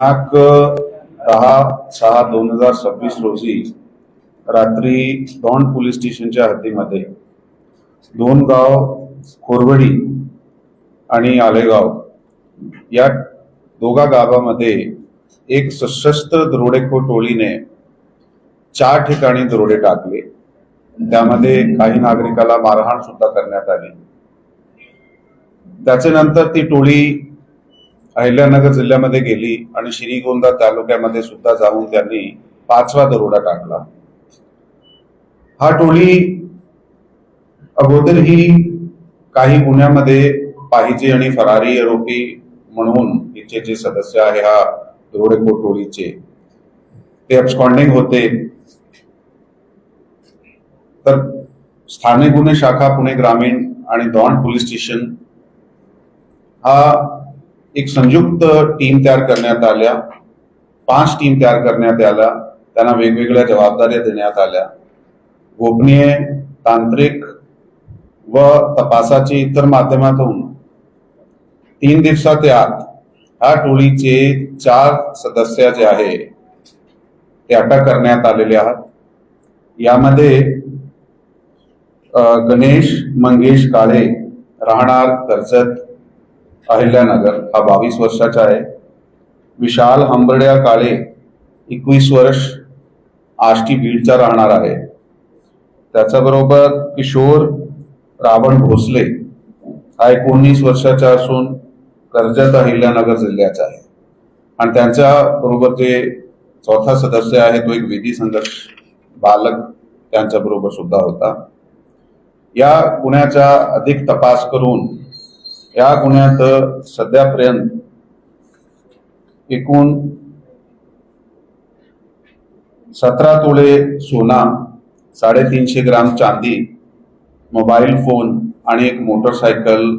10/6/2026 रोजी रात्री दौंड पोलीस स्टेशनच्या हद्दीमध्ये दोन गाव कोरवडी आणि आलेगाव या दोघा गावामध्ये एक सशस्त्र दरोडेखोर टोळीने 4 ठिकाणी दरोडे टाकले। त्यामध्ये काही नागरिकाला मारहाण सुद्धा करण्यात आली। त्याचे नंतर ती टोळी अहिल्यानगर जिल्ह्यामध्ये गेली आणि श्रीगोंदा तालुक्यामध्ये सुद्धा जाऊन त्यांनी 5वा दरोडा टाकला। हा टोळी अगोदरही काही गुन्ह्यामध्ये पाहिजे आणि फरारी आरोपी म्हणून तिचे जे सदस्य आहे हा दरोडेखोर टोळीचे ते अब्स्कॉन्डिंग होते। तर स्थानिक गुन्हे शाखा पुणे ग्रामीण आणि दौंड पोलीस स्टेशन हा एक संयुक्त टीम तयार करण्यात आल्या। 5 टीम तयार करण्यात आल्या। त्यांना वेगवेगळ्या जबाबदाऱ्या देण्यात आल्या। गोपनीय, तांत्रिक व तपासाची इतर माध्यमातून 3 दिवसाच्या आत ह्या टोळीचे 4 सदस्य जे आहे ते अटक करण्यात आलेले आहेत। यामध्ये गणेश मंगेश काळे राहणार कर्जत अहिल्यानगर हा 22 वर्षाचा आहे। विशाल हंबर्ड्या काळे 21 वर्ष आष्टी बीडचा राहणार आहे। त्याच्याबरोबर किशोर रावण भोसले हा 19 वर्षाचा असून कर्जत अहिल्यानगर जिल्ह्याचा आहे। आणि त्यांच्या बरोबर जे चौथा सदस्य आहे तो एक विधी संघर्ष बालक त्यांच्या बरोबर सुद्धा होता। या गुन्ह्याचा अधिक तपास करून या गुन्ह्यात सध्यापर्यंत एकूण 17 तोळे सोना, 350 ग्राम चांदी, मोबाईल फोन आणि एक मोटरसायकल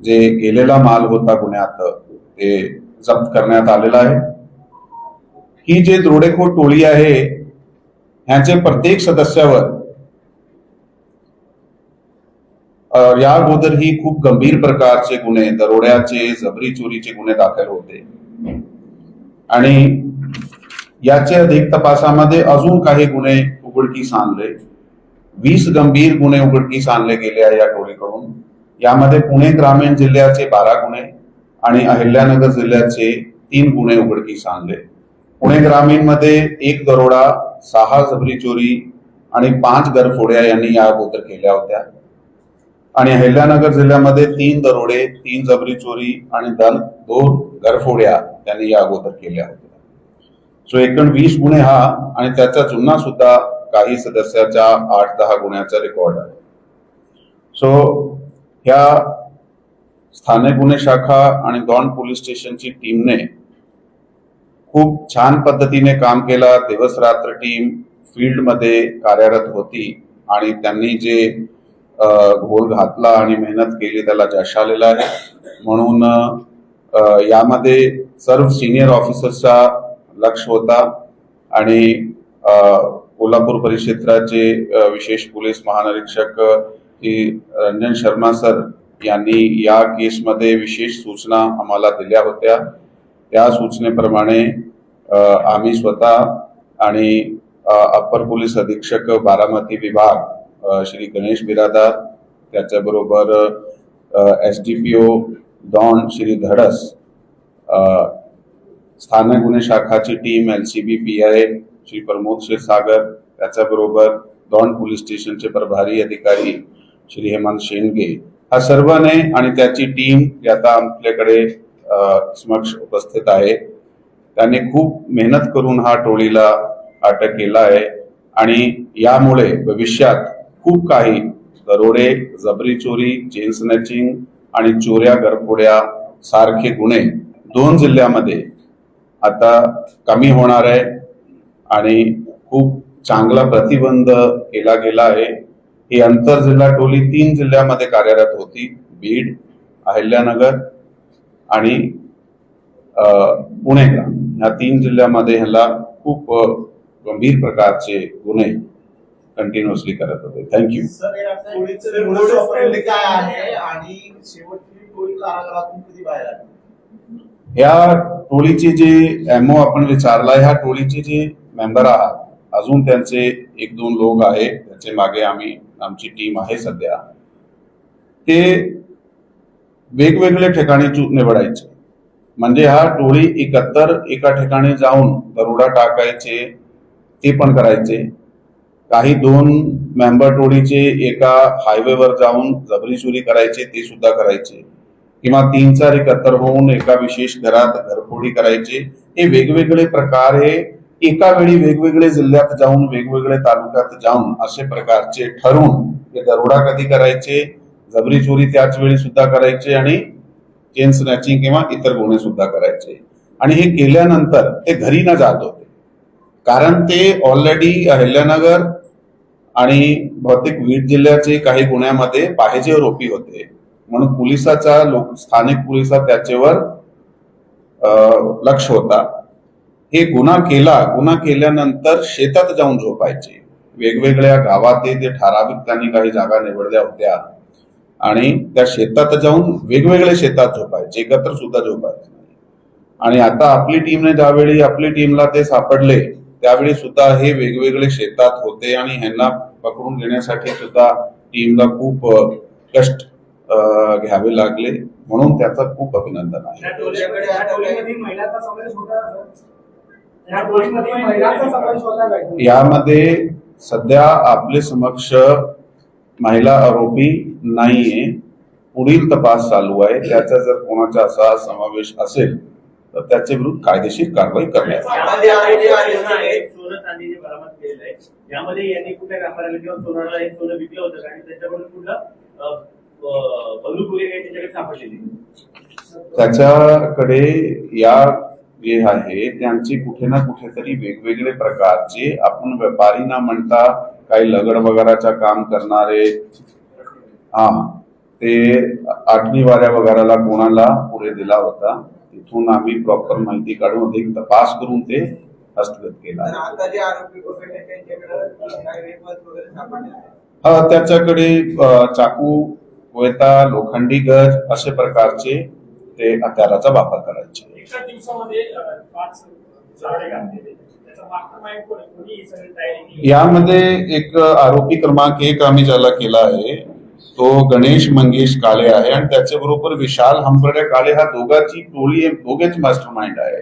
जे गेलेला माल होता गुन्ह्यात ते जप्त करण्यात आलेला आहे। ही जे दरोडेखोर टोळी आहे ह्याचे प्रत्येक सदस्यावर या अगोदरही खूप गंभीर प्रकारचे गुन्हे, दरोड्याचे, जबरी चोरीचे गुन्हे दाखल होते आणि याचे अधिक तपासामध्ये अजून काही गुन्हे उघडकीस आणले। 20 गंभीर गुन्हे उघडकीस आणले गेले आहे या टोळीकडून। यामध्ये पुणे ग्रामीण जिल्ह्याचे 12 गुन्हे आणि अहिल्यानगर जिल्ह्याचे 3 गुन्हे उघडकीस आणले। पुणे ग्रामीण मध्ये 1 दरोडा, 6 जबरी चोरी आणि 5 घरफोड्या यांनी या अगोदर केल्या होत्या आणि अहिल्यानगर जिल्ह्यामध्ये 3 दरोडे, 3 जबरी चोरी आणि 2 घरफोड्या त्यांनी या अगोदर केल्या होत्या। सो एकूण 20 गुन्हे हा आणि त्याचा जुना सुद्धा काही सदस्याचा 8-10 गुन्ह्याचा रेकॉर्ड आहे। सो ह्या स्थानिक गुन्हे शाखा आणि दौंड पोलीस स्टेशनची टीमने खूप छान पद्धतीने काम केला। दिवस रात्र टीम फील्ड मध्ये कार्यरत होती आणि त्यांनी जे घोल घातला आणि मेहनत केली त्याला यश आलेलं आहे। म्हणून यामध्ये सर्व सिनियर ऑफिसर्सचा लक्ष होता आणि कोल्हापूर परिक्षेत्राचे विशेष पोलीस महानिरीक्षक रंजन शर्मा सर यांनी या केसमध्ये विशेष सूचना आम्हाला दिल्या होत्या। त्या सूचनेप्रमाणे आम्ही स्वतः आणि अप्पर पोलीस अधीक्षक बारामती विभाग श्री गणेश बिरादार, त्याच्याबरोबर SDPO दौंड श्री धडस, स्थानिक गुन्हे शाखाची team LCB PI Shri Pramod Kshirsagar, त्याच्याबरोबर दौंड पोलीस स्टेशनचे प्रभारी अधिकारी श्री हेमंत शेंडगे, हा सर्वांनी आणि त्याची टीम जी आता आपल्याकडे समक्ष उपस्थित आहे त्यांनी खूप मेहनत करून हा टोळीला अटक केला आहे आणि यामुळे भविष्यात खूप काही दरोडे, जबरी चोरी, चेन स्नॅचिंग आणि चोऱ्या घरफोड्या सारखे गुन्हे 2 जिल्ह्यामध्ये आता कमी होणार आहे आणि खूप चांगला प्रतिबंध केला गेला आहे। ही आंतर जिल्हा टोळी 3 जिल्ह्यामध्ये कार्यरत होती, बीड, अहिल्यानगर आणि पुणे या 3 जिल्ह्यामध्ये ह्याला खूप गंभीर प्रकारचे गुन्हे कंटिन्युअसली करत होते। थँक्यू। काय आहे आणि शेवटची टोळी कारागृहातून कधी बाहेर आली? ह्या टोळीचे जे एमओ आपण विचारला, ह्या टोळीचे जे मेंबर आहात, अजून त्यांचे एक दोन लोक आहे, त्याचे मागे आमची टीम आहे सध्या, ते वेगवेगळे ठिकाणी निवडायचे. म्हणजे हा टोळी एकत्र एका ठिकाणी जाऊन दरोडा टाकायचे, ते पण करायचे. काही दोन मेंबर टोळीचे एका हायवेवर जाऊन जबरी चोरी करायचे, ते सुद्धा करायचे. किंवा 3-4 एकत्र होऊन एका विशेष घरात घरफोडी करायचे. हे वेगवेगळे प्रकार हे एका वेळी वेगवेगळे जिल्ह्यात जाऊन, वेगवेगळे तालुक्यात जाऊन असे प्रकारचे ठरवून हे दरोडा कधी करायचे, जबरी चोरी त्याच वेळी सुद्धा करायचे आणि चेन स्नॅचिंग किंवा इतर गुन्हे सुद्धा करायचे. आणि हे केल्यानंतर ते घरी न जात होते, कारण ते ऑलरेडी अहिल्यानगर आणि बहुतेक बीड जिल्ह्याचे काही गुन्ह्यामध्ये पाहिजे आरोपी होते. म्हणून स्थानिक पोलिसात त्याच्यावर लक्ष होता. हे गुन्हा केल्यानंतर शेतात जाऊन झोपायचे. वेगवेगळ्या गावात ते ठराविक त्यांनी काही जागा निवडल्या होत्या आणि त्या शेतात जाऊन वेगवेगळ्या शेतात झोपायचे, एकत्र सुद्धा झोपायचे नाही. आणि आता आपली टीमला ते सापडले, त्यावेळी सुद्धा हे वेगवेगळे शेतात होते आणि ह्यांना पकडून घेण्यासाठी सुद्धा टीमला खूप कष्ट घ्यावे लागले. म्हणून त्याचं खूप अभिनंदन आहे. यामध्ये सध्या आपले समक्ष महिला आरोपी नाहीये. पुढील तपास चालू आहे. त्याचा जर कोणाचा असा समावेश असेल तर त्याच्या विरुद्ध कायदेशीर कारवाई करण्यात त्याच्याकडे या जे आहे त्यांची कुठे ना कुठेतरी वेगवेगळे प्रकारचे, आपण व्यापारी ना म्हणता काही लगड वगैरेचा काम करणारे, ते आठवी वाऱ्या वगैरेला कोणाला पुढे दिला होता. तिथून आम्ही प्रॉपर माहिती काढून अधिक तपास करून ते हस्तगत केला. त्याच्याकडे चाकू, कोयता, लोखंडी गज असे प्रकारचे ते हत्याराचा वापर करायचे. यामध्ये एक आरोपी क्रमांक 1 आम्ही ज्याला केला आहे तो गणेश मंगेश काळे आहे आणि त्याच्याबरोबर विशाल हंबर्डे काळे, हा दोघेच मास्टरमाइंड आहे.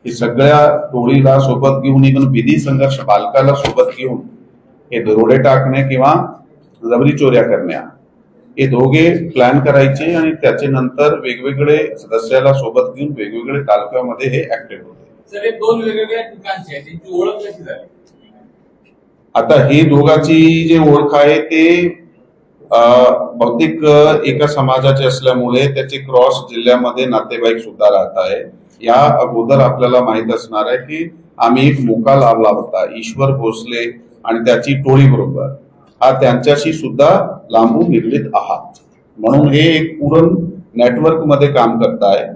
हे सगळ्या टोळीला सोबत घेऊन, इकडून विधी संघर्ष बालकाला सोबत घेऊन हे दरोडे टाकणे किंवा जबरी चोऱ्या करण्या हे दोघे प्लॅन करायचे आणि त्याचे नंतर वेगवेगळे सदस्याला सोबत घेऊन वेगवेगळे तालुक्यामध्ये हे ऍक्टिव्ह होते. दोन वेगवेगळ्या ठिकाणचे त्यांची ओळख कशी झाली? आता हे दोघांची जे ओळख आहे ते बहुतेक एका समाजाचे असल्यामुळे त्याचे क्रॉस जिल्ह्यामध्ये नातेवाईक सुद्धा राहत आहे. या अगोदर आपल्याला माहित असणार आहे की आम्ही एक मोका लावला होता ईश्वर भोसले आणि त्याची टोळी बरोबर, हा त्यांच्याशी सुद्धा लांबून निगडीत आहात. म्हणून हे एक पूर्ण नेटवर्क मध्ये काम करताय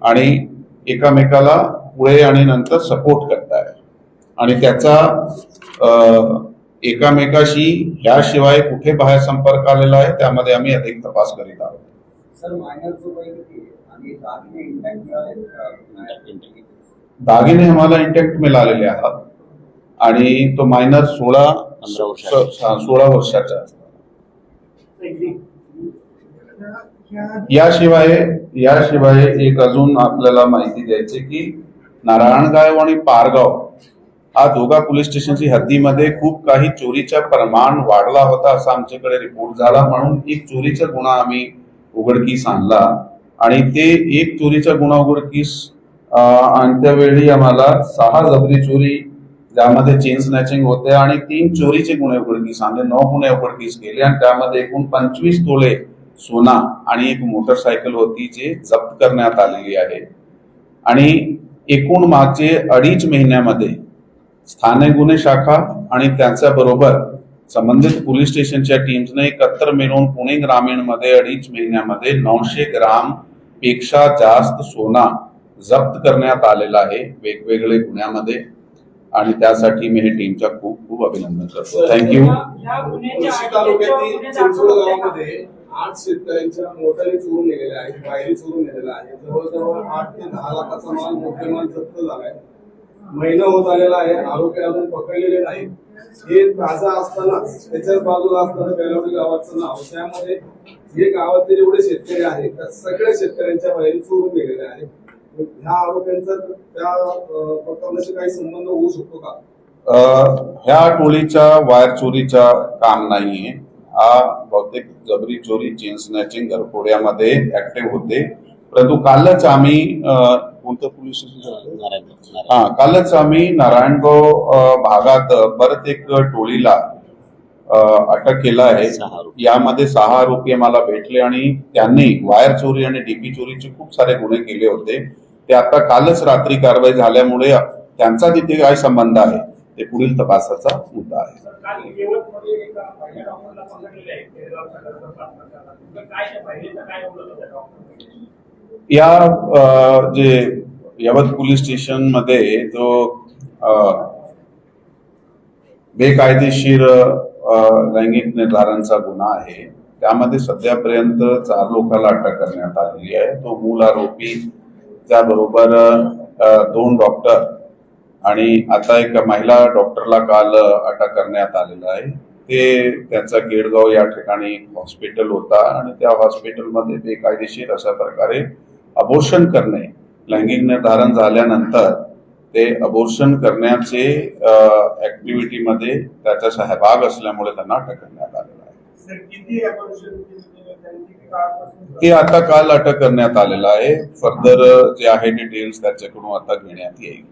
आणि एकामेकाला पुढे आणि नंतर सपोर्ट करताय आणि त्याचा एकामेकाशी याशिवाय कुठे बाहेर संपर्क आलेला आहे त्यामध्ये आम्ही अधिक तपास करीत आहोत. दागिने आम्हाला इंटॅक्ट मिळालेले आहात आणि तो मायनर 16 वर्षाचा असतो. याशिवाय एक अजून आपल्याला माहिती द्यायची की नारायणगाव आणि पारगाव हा दोघा पोलीस स्टेशनची हद्दीमध्ये खूप काही चोरीचा प्रमाण वाढला होता असा आमच्याकडे रिपोर्ट झाला. म्हणून एक चोरीचा गुन्हा आम्ही उघडकीस आणला आणि ते एक चोरीचा गुन्हा उघडकीस आणत्या वेळी आम्हाला 6 जबरी चोरी ज्यामध्ये चेन स्नॅचिंग होते आणि 3 चोरीचे गुन्हे उघडकीस आणले, 9 गुन्हे उघडकीस केले आणि त्यामध्ये एकूण 25 तोळे सोना आणि एक मोटरसायकल होती जे जप्त करण्यात आलेली आहे. आणि एकूण मागचे 2.5 महिन्यामध्ये स्थानिक गुन्हे शाखा आणि त्यांच्या बरोबर संबंधित पोलीस स्टेशनच्या टीम्सने एकत्र मिळून पुणे ग्रामीण मध्ये 2.5 महिन्यामध्ये 900 ग्राम पेक्षा जास्त सोना जप्त करण्यात आलेला आहे वेगवेगळे गुन्ह्यामध्ये आणि त्यासाठी मी हे टीमच्या खूप खूप अभिनंदन करतो. थँक्यू. 8 शेतकऱ्यांच्या मोटारी चोरून नेलेल्या आहेत, वायरी चोरून नेलेल्या आहेत. जवळजवळ 8 ते 10 लाखाचा माल मुद्देमाल जप्त झालाय. महिना होत आलेला आहे, आरोपी अजून पकडलेले नाहीत. हे ताजा असतानाच त्याच्याच बाजूला असताना बेलावडी गावाचं नाव, त्यामध्ये जे गावातले जेवढे शेतकरी आहेत त्या सगळ्या शेतकऱ्यांच्या वायरी चोरून गेलेल्या आहेत. ह्या आरोपींचा त्या प्रकरणाशी काही संबंध होऊ शकतो का? ह्या टोळीच्या वायर चोरीचा काम नाहीये. हा बहुतेक जबरी चोरी, चेन स्नॅचिंग, घरफोड्यामध्ये ऍक्टिव्ह होते. परंतु कालच आम्ही कोणतं पोलीस स्टेशन, कालच आम्ही नारायणगाव भागात परत एक टोळीला अटक केला आहे. यामध्ये 6 आरोपी आम्हाला भेटले आणि त्यांनी वायर चोरी आणि डीपी चोरीचे खूप सारे गुन्हे केले होते. ते आता कालच रात्री कारवाई झाल्यामुळे त्यांचा तिथे काय संबंध आहे ते पुढील तपासाचा मुद्दा आहे. या जे यवत पोलीस स्टेशन मध्ये जो बेकायदेशीर लैंगिक निर्धारांचा गुन्हा आहे, त्यामध्ये सध्यापर्यंत 4 लोकांना अटक करण्यात आलेली आहे. तो मूळ आरोपी, त्याबरोबर 2 डॉक्टर आणि आता एक महिला डॉक्टरला काल अटक करण्यात आलेला आहे. ते त्यांचा गेडगाव या ठिकाणी हॉस्पिटल होता आणि त्या हॉस्पिटलमध्ये बेकायदेशीर अशा प्रकारे अबॉर्शन करणे, लैंगिक निर्धारण झाल्यानंतर ते अबॉर्शन करण्याचे ऍक्टिव्हिटीमध्ये त्याचा सहभाग असल्यामुळे त्यांना अटक करण्यात आलेला आहे. ते आता काल अटक करण्यात आलेला आहे. फर्दर जे आहे डिटेल्स त्याच्याकडून आता घेण्यात येईल.